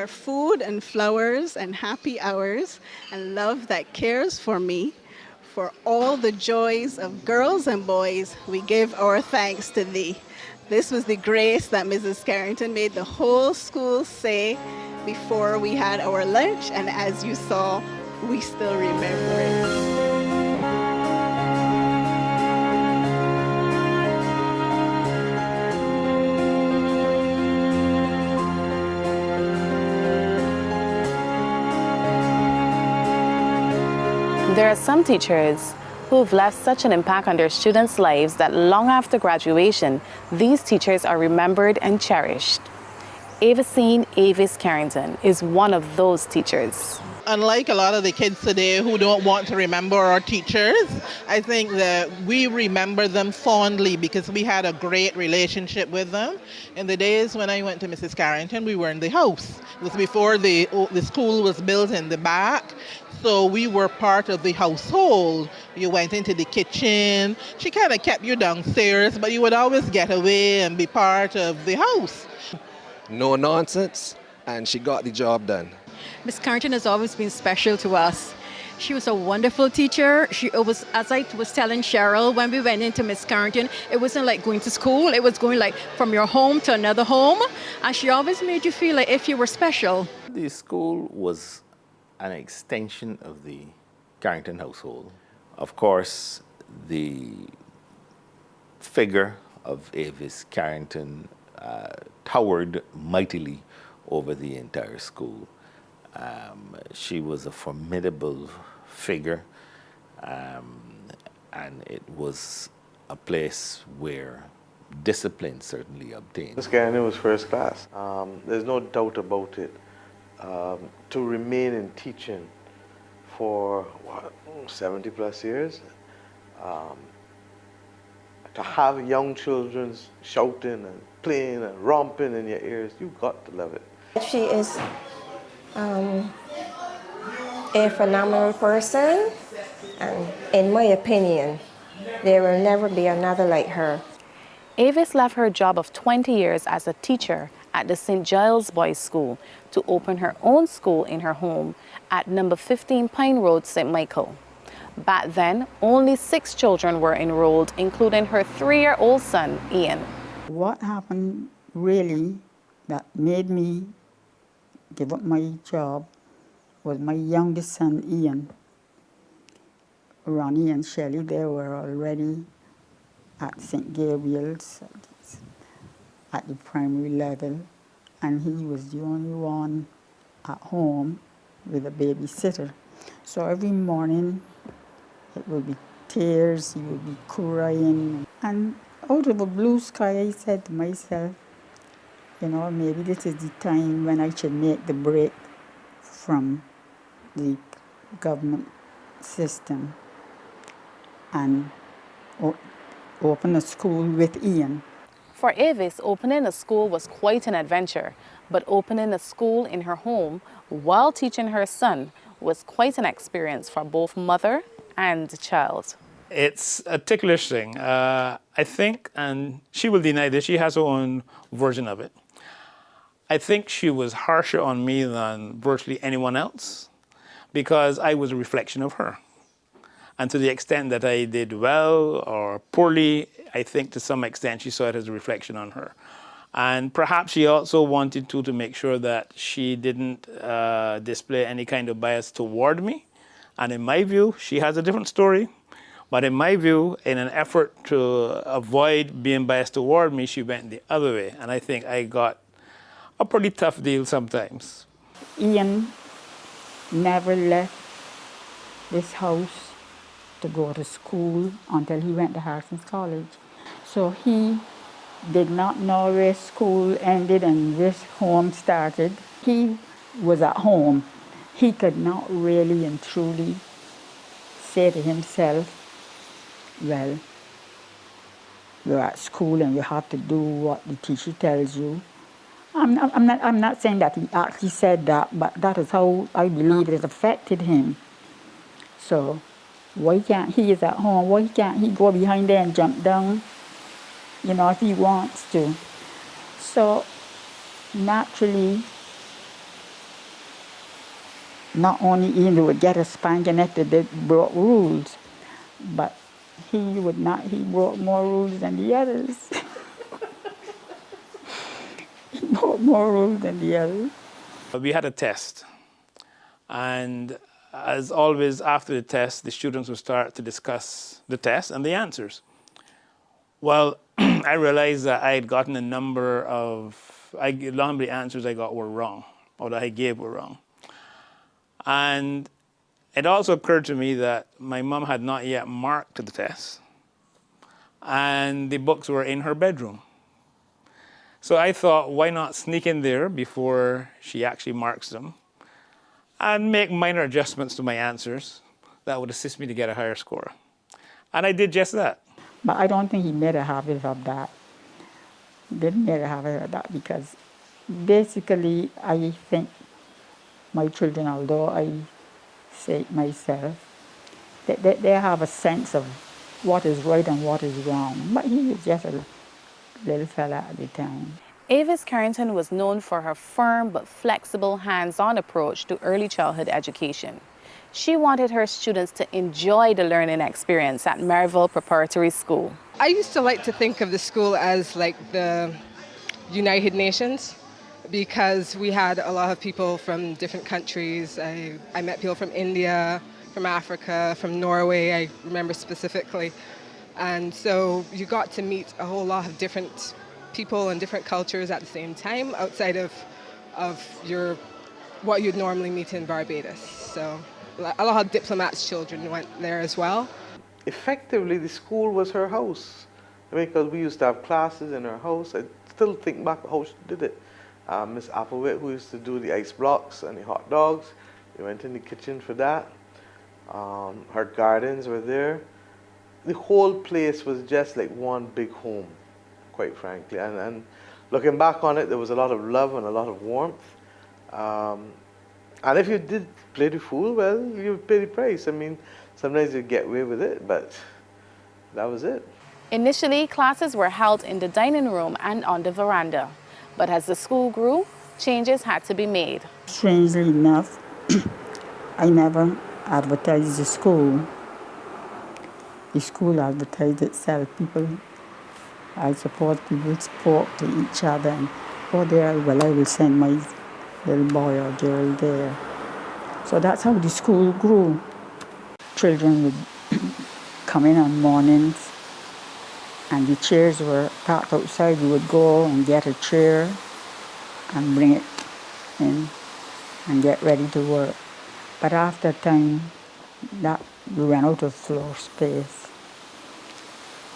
are food and flowers and happy hours and love that cares for me. For all the joys of girls and boys, we give our thanks to thee. This was the grace that Mrs. Carrington made the whole school say before we had our lunch, and as you saw, we still remember it. There are some teachers who've left such an impact on their students' lives that long after graduation, these teachers are remembered and cherished. Avis Carrington is one of those teachers. Unlike a lot of the kids today who don't want to remember our teachers, I think that we remember them fondly because we had a great relationship with them. In the days when I went to Mrs. Carrington, we were in the house. It was before the school was built in the back. So we were part of the household. You went into the kitchen. She kind of kept you downstairs, but you would always get away and be part of the house. No nonsense, and she got the job done. Miss Carrington has always been special to us. She was a wonderful teacher. As I was telling Cheryl, when we went into Miss Carrington, it wasn't like going to school. It was going like from your home to another home. And she always made you feel like if you were special. The school was an extension of the Carrington household. Of course, the figure of Avis Carrington towered mightily over the entire school. She was a formidable figure, and it was a place where discipline certainly obtained. Miss Carrington was first class. There's no doubt about it. To remain in teaching for 70 plus years, to have young children shouting and playing and romping in your ears, you've got to love it. She is a phenomenal person, and in my opinion, there will never be another like her. Avis left her job of 20 years as a teacher at the St. Giles Boys School to open her own school in her home at number 15 Pine Road, St. Michael. Back then, only 6 children were enrolled, including her 3-year-old son, Ian. What happened really that made me give up my job was my youngest son, Ian. Ronnie and Shelley, they were already at St. Gabriel's at the primary level, and he was the only one at home with a babysitter. So every morning it would be tears, he would be crying. And out of a blue sky, I said to myself, you know, maybe this is the time when I should make the break from the government system and open a school with Ian. For Avis, opening a school was quite an adventure, but opening a school in her home while teaching her son was quite an experience for both mother and child. It's a ticklish thing. I think, and she will deny this, she has her own version of it. I think she was harsher on me than virtually anyone else because I was a reflection of her. And to the extent that I did well or poorly, I think to some extent she saw it as a reflection on her. And perhaps she also wanted to make sure that she didn't display any kind of bias toward me. And in my view, she has a different story. But in my view, in an effort to avoid being biased toward me, she went the other way. And I think I got a pretty tough deal sometimes. Ian never left this house to go to school until he went to Harrison's College. So he did not know where school ended and where home started. He was at home. He could not really and truly say to himself, well, you're at school and you have to do what the teacher tells you. I'm not saying that he actually said that, but that is how I believe it affected him. So why can't he is at home? Why can't he go behind there and jump down, you know, if he wants to? So naturally, not only he would get a spanking if they broke rules, but he would not, he broke more rules than the others. He broke more rules than the others. We had a test, and as always after the test, the students would start to discuss the test and the answers. Well, I realized that I had gotten a number of the answers I got were wrong, or that I gave were wrong. And it also occurred to me that my mom had not yet marked the test, and the books were in her bedroom. So I thought, why not sneak in there before she actually marks them and make minor adjustments to my answers that would assist me to get a higher score. And I did just that. But I don't think he made a habit of that. Didn't make a habit of that because basically I think my children, although I say it myself, they have a sense of what is right and what is wrong. But he was just a little fella at the time. Avis Carrington was known for her firm but flexible hands-on approach to early childhood education. She wanted her students to enjoy the learning experience at Maryville Preparatory School. I used to like to think of the school as like the United Nations because we had a lot of people from different countries. I met people from India, from Africa, from Norway, I remember specifically. And so you got to meet a whole lot of different people and different cultures at the same time outside of what you'd normally meet in Barbados. So a lot of diplomats' children went there as well. Effectively, the school was her house. I mean, because we used to have classes in her house. I still think back how she did it. Miss Applewhite, who used to do the ice blocks and the hot dogs, we went in the kitchen for that. Her gardens were there. The whole place was just like one big home, quite frankly. And looking back on it, there was a lot of love and a lot of warmth. And if you did play the fool, well, you would pay the price. I mean, sometimes you get away with it, but that was it. Initially, classes were held in the dining room and on the veranda. But as the school grew, changes had to be made. Strangely enough, I never advertised the school. The school advertised itself. I suppose people spoke to each other and, oh, there, well, I will send my little boy or girl there. So that's how the school grew. Children would come in on mornings and the chairs were parked outside. We would go and get a chair and bring it in and get ready to work. But after time, that we ran out of floor space.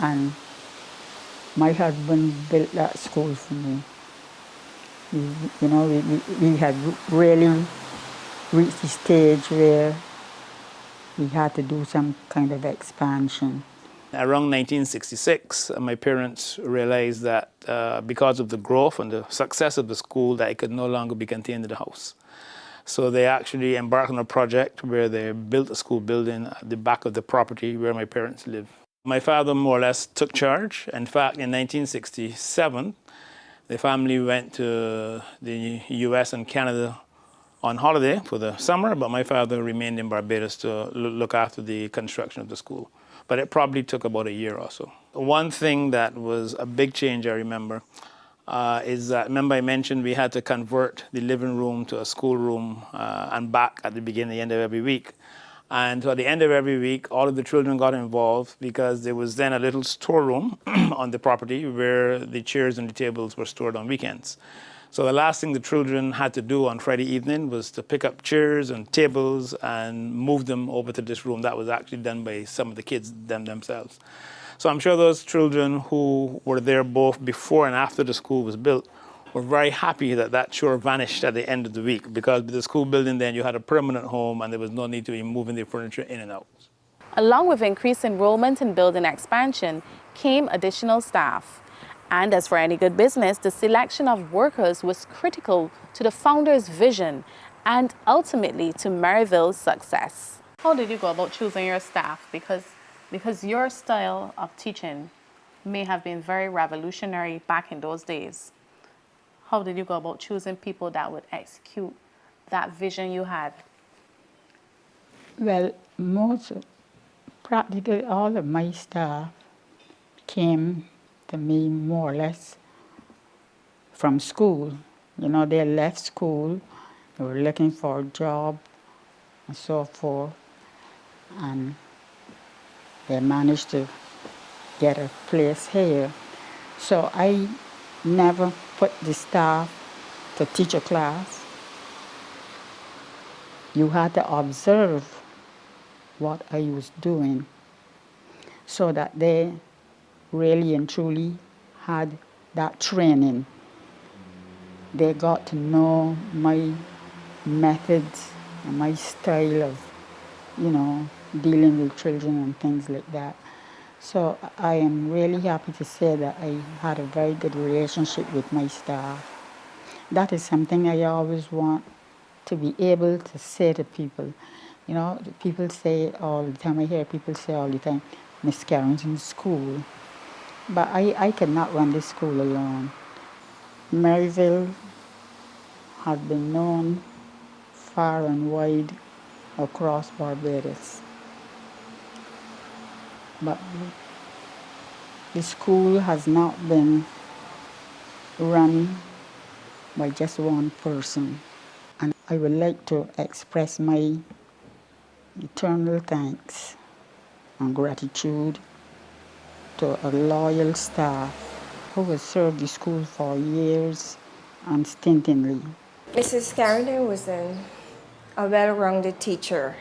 And my husband built that school for me. We had really reached the stage where we had to do some kind of expansion. Around 1966, my parents realized that because of the growth and the success of the school, that it could no longer be contained in the house. So they actually embarked on a project where they built a school building at the back of the property where my parents live. My father more or less took charge. In fact, in 1967, the family went to the US and Canada on holiday for the summer, but my father remained in Barbados to look after the construction of the school. But it probably took about a year or so. One thing that was a big change, I remember, is that, remember I mentioned we had to convert the living room to a schoolroom and back at the beginning and end of every week. And so at the end of every week, all of the children got involved because there was then a little storeroom on the property where the chairs and the tables were stored on weekends. So the last thing the children had to do on Friday evening was to pick up chairs and tables and move them over to this room. That was actually done by some of the kids themselves. So I'm sure those children who were there both before and after the school was built were very happy that that chore vanished at the end of the week, because with the school building then you had a permanent home and there was no need to be moving the furniture in and out. Along with increased enrollment and building expansion came additional staff. And as for any good business, the selection of workers was critical to the founder's vision and ultimately to Maryville's success. How did you go about choosing your staff? Because your style of teaching may have been very revolutionary back in those days. How did you go about choosing people that would execute that vision you had? Well, practically all of my staff came to me more or less from school. You know, they left school, they were looking for a job and so forth, and they managed to get a place here. So I never put the staff to teach a class. You had to observe what I was doing so that they really and truly had that training. They got to know my methods and my style of, dealing with children and things like that. So I am really happy to say that I had a very good relationship with my staff. That is something I always want to be able to say to people. You know, people say all the time, I hear people say all the time, Miss Carrington's school. But I cannot run this school alone. Maryville has been known far and wide across Barbados. But the school has not been run by just one person. And I would like to express my eternal thanks and gratitude to a loyal staff who has served the school for years unstintingly. Mrs. Carrington was a well-rounded teacher.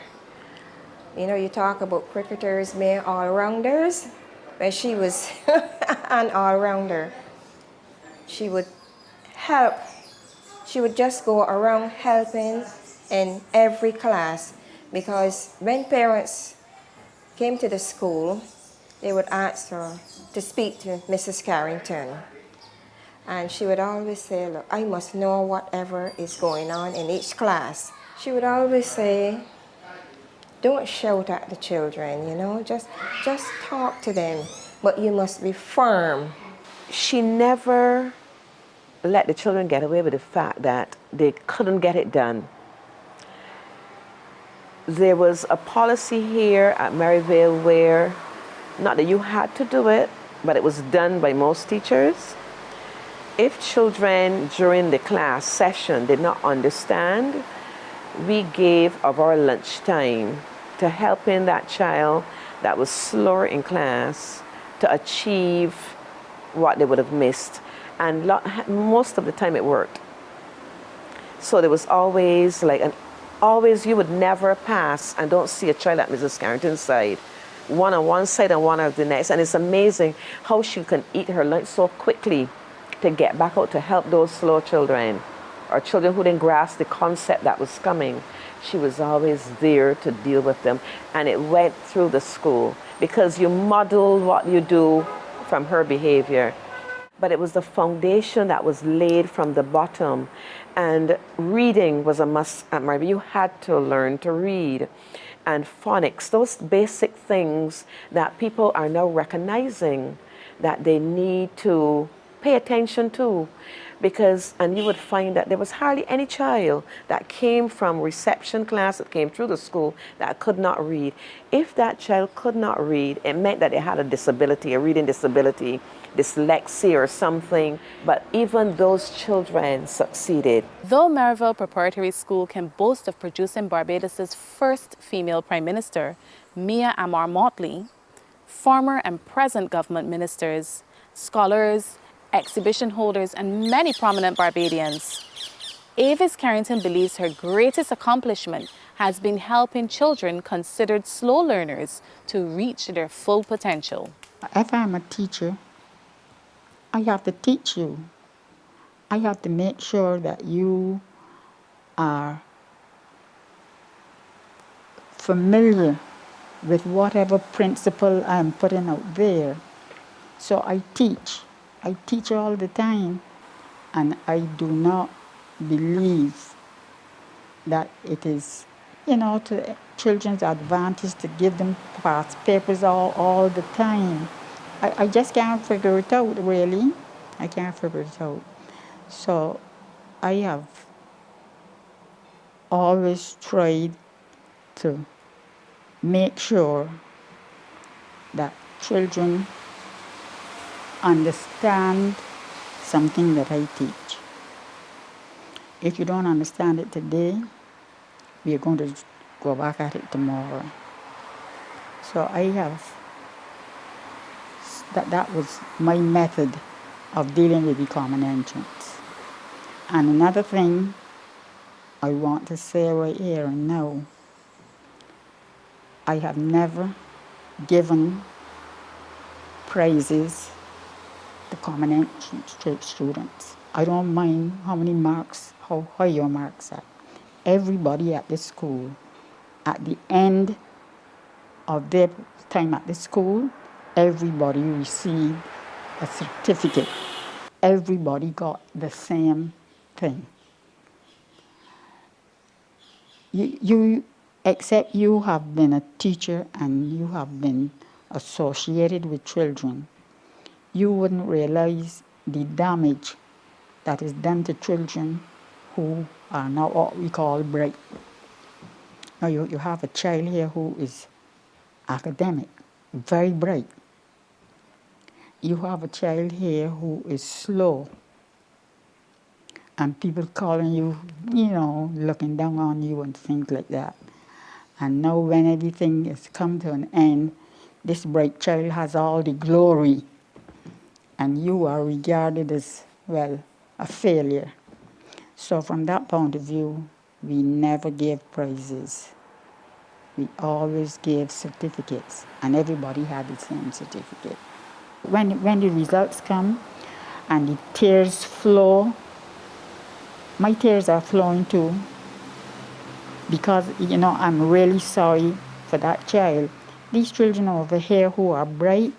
You know, you talk about cricketers being all-rounders, but she was an all-rounder. She would help. She would just go around helping in every class, because when parents came to the school, they would ask her to speak to Mrs. Carrington. And she would always say, look, I must know whatever is going on in each class. She would always say, don't shout at the children, you know, just talk to them, but you must be firm. She never let the children get away with the fact that they couldn't get it done. There was a policy here at Maryville where, not that you had to do it, but it was done by most teachers. If children during the class session did not understand, we gave of our lunchtime to helping that child that was slower in class to achieve what they would have missed. And most of the time it worked. So there was always always you would never pass and don't see a child at Mrs. Carrington's side. One on one side and one on the next. And it's amazing how she can eat her lunch so quickly to get back out to help those slow children or children who didn't grasp the concept that was coming. She was always there to deal with them. And it went through the school because you model what you do from her behavior. But it was the foundation that was laid from the bottom. And reading was a must at Maryville. You had to learn to read. And phonics, those basic things that people are now recognizing that they need to pay attention to. And you would find that there was hardly any child that came from reception class, that came through the school, that could not read. If that child could not read, it meant that they had a disability, a reading disability, dyslexia or something, but even those children succeeded. Though Maryville Preparatory School can boast of producing Barbados' first female Prime Minister, Mia Amar Motley, former and present government ministers, scholars, exhibition holders, and many prominent Barbadians, Avis Carrington believes her greatest accomplishment has been helping children considered slow learners to reach their full potential. If I'm a teacher, I have to teach you. I have to make sure that you are familiar with whatever principle I'm putting out there. So I teach. I teach all the time. And I do not believe that it is, to children's advantage to give them past papers all the time. I just can't figure it out, really. I can't figure it out. So I have always tried to make sure that children understand something that I teach. If you don't understand it today, we are going to go back at it tomorrow. So that was my method of dealing with the common entrance. And another thing I want to say right here and now, I have never given prizes to common entrance students. I don't mind how many marks, how high your marks are. Everybody at the school, at the end of their time at the school, everybody received a certificate. Everybody got the same thing. Except you have been a teacher and you have been associated with children, you wouldn't realize the damage that is done to children who are not what we call bright. Now you have a child here who is academic, very bright. You have a child here who is slow, and people calling you, looking down on you and things like that. And now when everything has come to an end, this bright child has all the glory, and you are regarded as, well, a failure. So from that point of view, we never gave prizes. We always gave certificates, and everybody had the same certificate. When the results come and the tears flow, my tears are flowing too, because, I'm really sorry for that child. These children over here who are bright,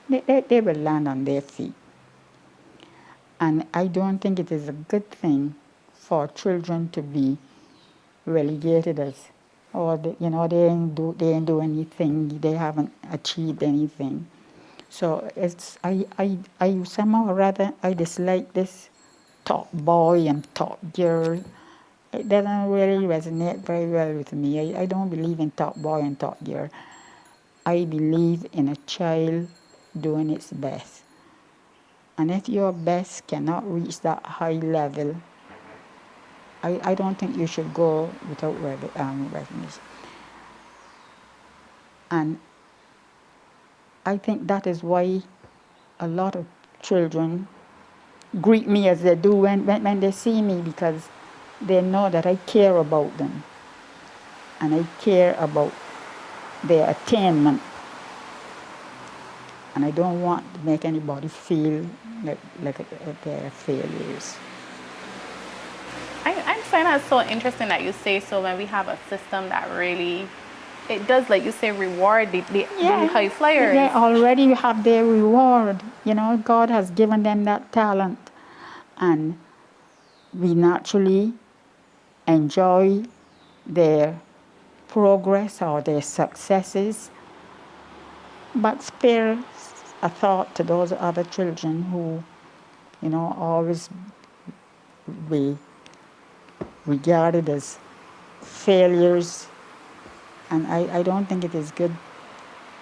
they will land on their feet. And I don't think it is a good thing for children to be relegated as, they ain't do anything, they haven't achieved anything. So I somehow rather, I dislike this top boy and top girl. It doesn't really resonate very well with me. I don't believe in top boy and top girl. I believe in a child doing its best. And if your best cannot reach that high level, I don't think you should go without recognition. And I think that is why a lot of children greet me as they do when they see me, because they know that I care about them and I care about their attainment. And I don't want to make anybody feel like they're failures. I find that so interesting that you say so, when we have a system that really, it does, like you say, reward the high flyers. They already have their reward. God has given them that talent. And we naturally enjoy their progress or their successes, but spare a thought to those other children who, always be regarded as failures. And I don't think it is good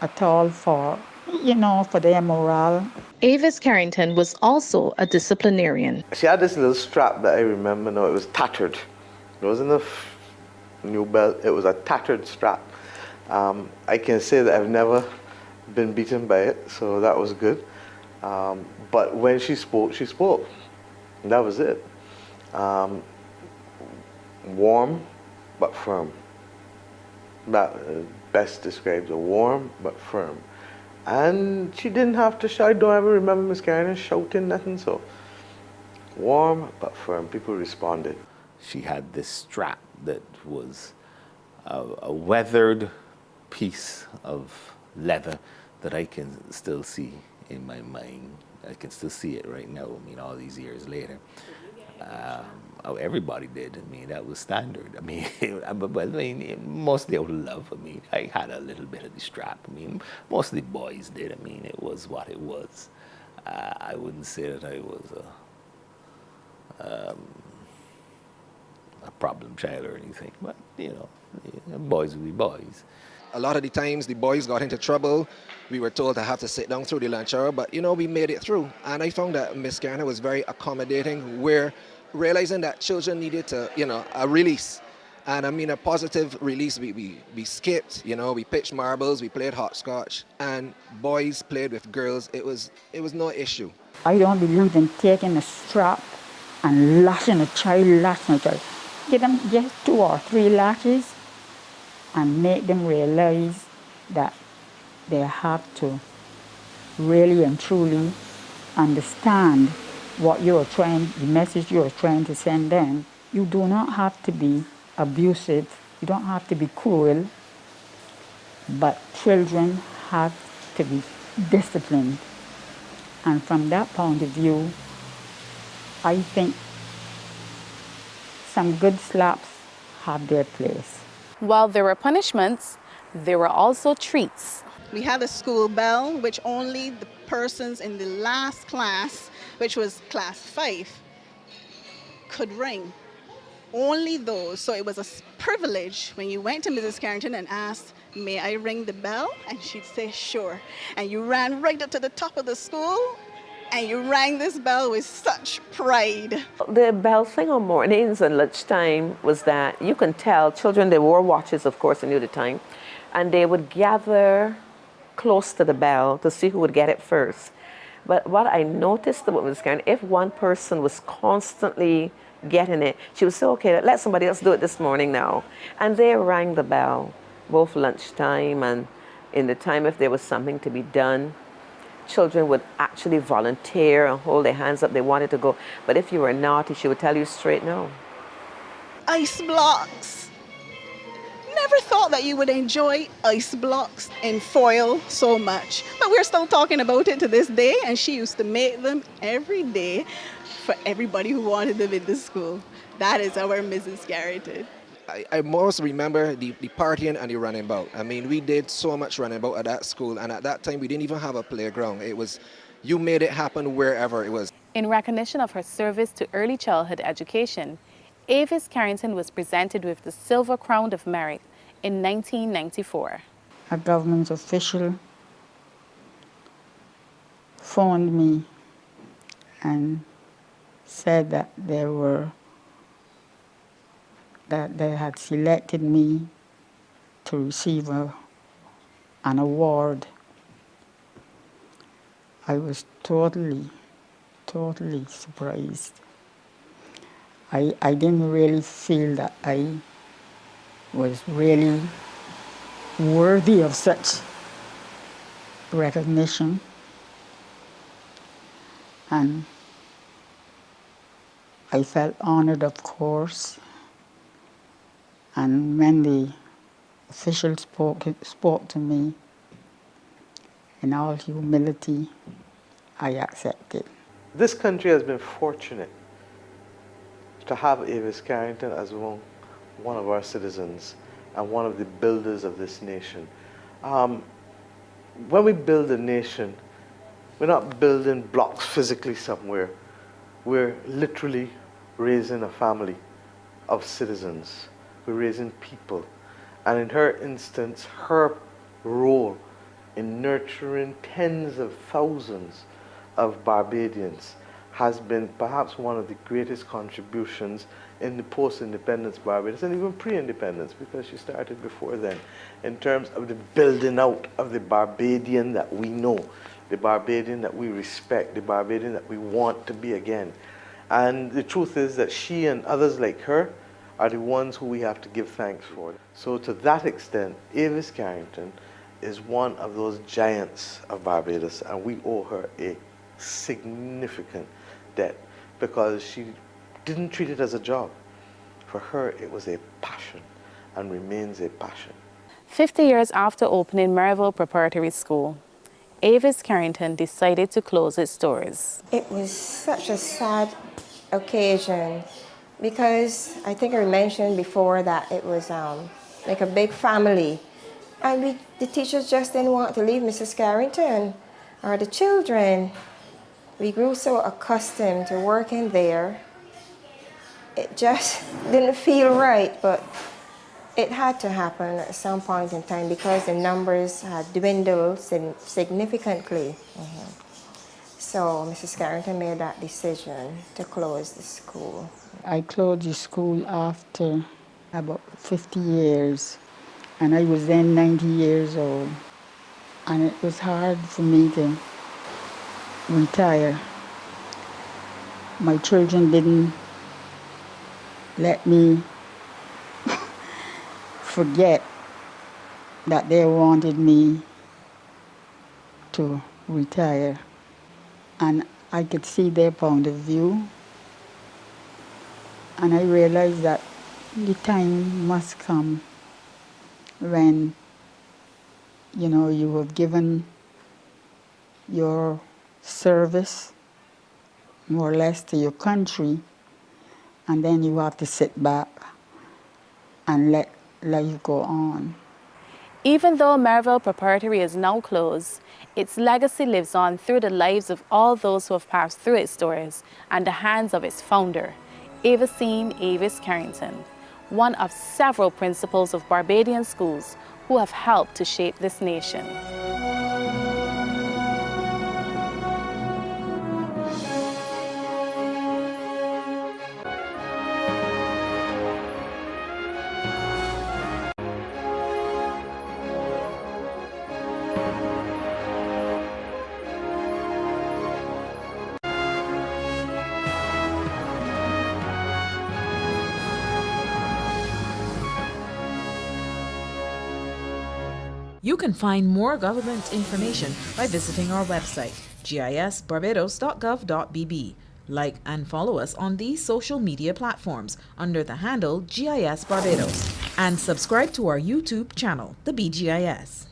at all for their morale. Avis Carrington was also a disciplinarian. She had this little strap that I remember now. It was tattered. It wasn't a new belt. It was a tattered strap. I can say that I've never been beaten by it, so that was good. But when she spoke, she spoke. And that was it. Warm but firm. That best describes her. Warm but firm. And she didn't have to shout. I don't ever remember Miss Carrington shouting nothing. So warm but firm. People responded. She had this strap that was a weathered piece of leather that I can still see in my mind. I can still see it right now, all these years later. Everybody did. That was standard. Mostly out of love. I had a little bit of the strap. Most of the boys did. It was what it was. I wouldn't say that I was a problem child or anything, but, boys will be boys. A lot of the times the boys got into trouble. We were told to have to sit down through the lunch hour, but we made it through. And I found that Miss Carrington was very accommodating, where realizing that children needed to, a release. And I mean a positive release. We skipped, we pitched marbles, we played hopscotch, and boys played with girls. It was no issue. I don't believe in taking a strap and lashing a child. Give them just 2 or 3 lashes and make them realize that they have to really and truly understand the message you're trying to send them. You do not have to be abusive, you don't have to be cruel, but children have to be disciplined. And from that point of view, I think some good slaps have their place. While there were punishments, there were also treats. We had a school bell, which only the persons in the last class, which was class 5, could ring. Only those. So it was a privilege when you went to Mrs. Carrington and asked, "May I ring the bell?" And she'd say, "Sure." And you ran right up to the top of the school and you rang this bell with such pride. The bell thing on mornings and lunchtime was that you can tell children, they wore watches, of course, and knew the time, and they would gather close to the bell to see who would get it first. But what I noticed about Mrs. Carrington, if one person was constantly getting it, she would say, "Okay, let somebody else do it this morning now." And they rang the bell, both lunchtime and in the time if there was something to be done. Children would actually volunteer and hold their hands up. They wanted to go. But if you were naughty, she would tell you straight no. Ice blocks. Never thought that you would enjoy ice blocks in foil so much. But we're still talking about it to this day, and she used to make them every day for everybody who wanted them in the school. That is our Mrs. Carrington. I most remember the partying and the running about. I mean, we did so much running about at that school, and at that time we didn't even have a playground. It was, you made it happen wherever it was. In recognition of her service to early childhood education, Avis Carrington was presented with the Silver Crown of Merit in 1994. A government official phoned me and said that they had selected me to receive an award. I was totally surprised. I didn't really feel that I was really worthy of such recognition. And I felt honored, of course. And when the official spoke to me, in all humility, I accepted. This country has been fortunate to have Avis Carrington as one of our citizens and one of the builders of this nation. When we build a nation, we're not building blocks physically somewhere. We're literally raising a family of citizens. We're raising people. And in her instance, her role in nurturing tens of thousands of Barbadians has been perhaps one of the greatest contributions in the post-independence Barbados, and even pre-independence, because she started before then, in terms of the building out of the Barbadian that we know, the Barbadian that we respect, the Barbadian that we want to be again. And the truth is that she and others like her are the ones who we have to give thanks for. So to that extent, Avis Carrington is one of those giants of Barbados, and we owe her a significant debt, because she didn't treat it as a job. For her, it was a passion and remains a passion. 50 years after opening Maryville Preparatory School, Avis Carrington decided to close its doors. It was such a sad occasion, because I think I mentioned before that it was like a big family. And the teachers just didn't want to leave Mrs. Carrington or the children. We grew so accustomed to working there. It just didn't feel right, but It had to happen at some point in time because the numbers had dwindled significantly. So Mrs. Carrington made that decision to close the school. I closed the school after about 50 years, and I was then 90 years old. And it was hard for me to retire. My children didn't let me forget that they wanted me to retire. And I could see their point of view. And I realized that the time must come when, you know, you have given your service more or less to your country, and then you have to sit back and let life go on. Even though Maryville Preparatory is now closed, its legacy lives on through the lives of all those who have passed through its doors and the hands of its founder, Avis Carrington, one of several principals of Barbadian schools who have helped to shape this nation. You can find more government information by visiting our website, gisbarbados.gov.bb. Like and follow us on these social media platforms under the handle GIS Barbados. And subscribe to our YouTube channel, the BGIS.